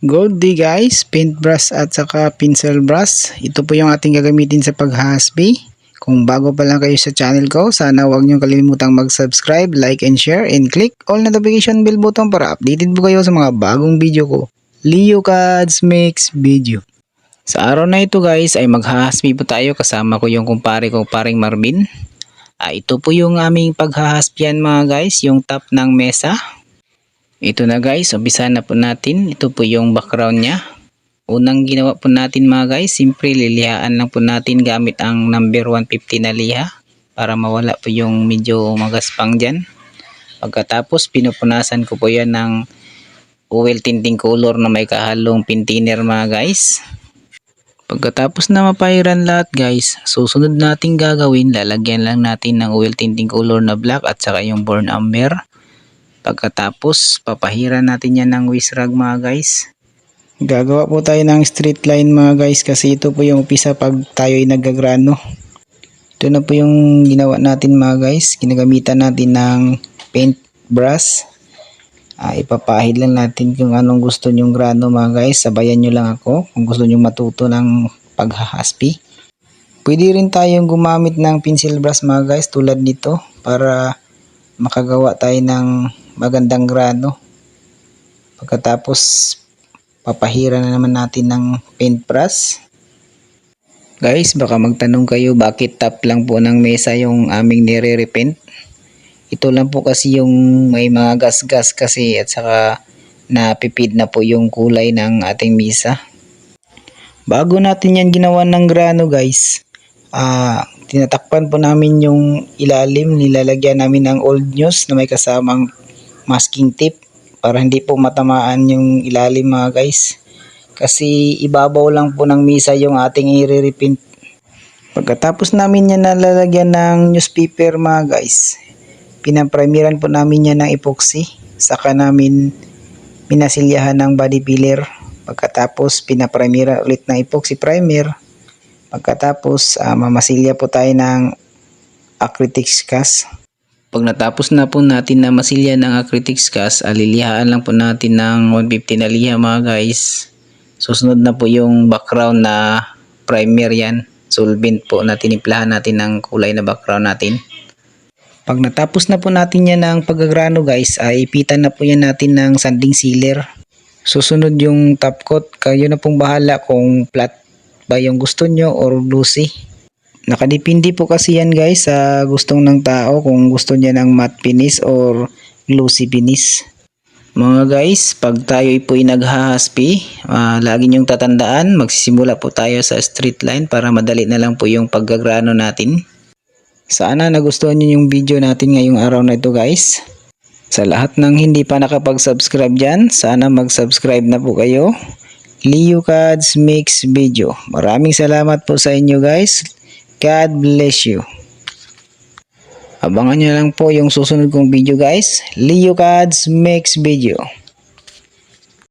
Goldie guys, paintbrush at saka pencil brush. Ito po yung ating gagamitin sa paghahaspi. Kung bago pa lang kayo sa channel ko, sana huwag nyo kalimutang mag-subscribe, like and share, and click all notification bell button para updated po kayo sa mga bagong video ko. Leo Cads Mix Video. Sa araw na ito guys ay maghahaspi po tayo, kasama ko yung kumpare ko, paring Marvin. Ito po yung aming paghahaspian mga guys, yung top ng mesa. Ito na guys, umpisa na po natin. Ito po yung background niya. Unang ginawa po natin mga guys, simpre lilihaan lang po natin gamit ang number 150 na liha para mawala po yung medyo magaspang dyan. Pagkatapos pinupunasan ko po yan ng oil tinting color na may kahalong pin thinner mga guys. Pagkatapos na mapairan lahat guys, susunod nating gagawin, lalagyan lang natin ng oil tinting color na black at saka yung burn umber. Pagkatapos, papahiran natin yan ng wish rag mga guys. Gagawa po tayo ng straight line mga guys kasi ito po yung umpisa pag tayo ay nagagrano. Ito na po yung ginawa natin mga guys. Ginagamitan natin ng paint brush. Ipapahid lang natin kung anong gusto nyong grano mga guys. Sabayan nyo lang ako kung gusto nyong matuto ng paghahaspi. Pwede rin tayong gumamit ng pencil brush mga guys tulad nito para makagawa tayo ng magandang grano. Pagkatapos papahira na naman natin ng paintbrush. Guys, baka magtanong kayo bakit top lang po ng mesa yung aming nire-repaint. Ito lang po kasi yung may mga gas-gas kasi at saka napipid na po yung kulay ng ating mesa. Bago natin yan ginawa ng grano guys, tinatakpan po namin yung ilalim, nilalagyan namin ng old news na may kasamang masking tape para hindi po matamaan yung ilalim mga guys. Kasi ibabaw lang po ng misa yung ating i-repaint. Pagkatapos namin yan nalalagyan ng newspaper mga guys, pinaprimiran po namin yan ng epoxy. Saka namin minasilyahan ng body filler. Pagkatapos pinaprimiran ulit ng epoxy primer. Pagkatapos mamasilya po tayo ng acrylic cast. Pag natapos na po natin na masilya ng acrylic cast, lilihaan lang po natin ng 150 na liha mga guys. Susunod na po yung background na primer yan. Solvent po na tinimplahan natin ng kulay na background natin. Pag natapos na po natin yan ng paggagrano guys, ipitan na po yan natin ng sanding sealer. Susunod yung top coat, kayo na pong bahala kung flat ba yung gusto nyo or glossy. Nakadepende po kasi yan guys sa gustong ng tao kung gusto niya ng matte finish or glossy finish. Mga guys, pag tayo po ay naghahaspi, lagi nyong tatandaan, magsisimula po tayo sa straight line para madali na lang po yung paggagrano natin. Sana nagustuhan nyo yung video natin ngayong araw na ito guys. Sa lahat ng hindi pa nakapag-subscribe dyan, sana mag-subscribe na po kayo. Leo Cads Mix Video. Maraming salamat po sa inyo guys. God bless you. Abangan nyo lang po yung susunod kong video guys. Leo Cads Mix Video.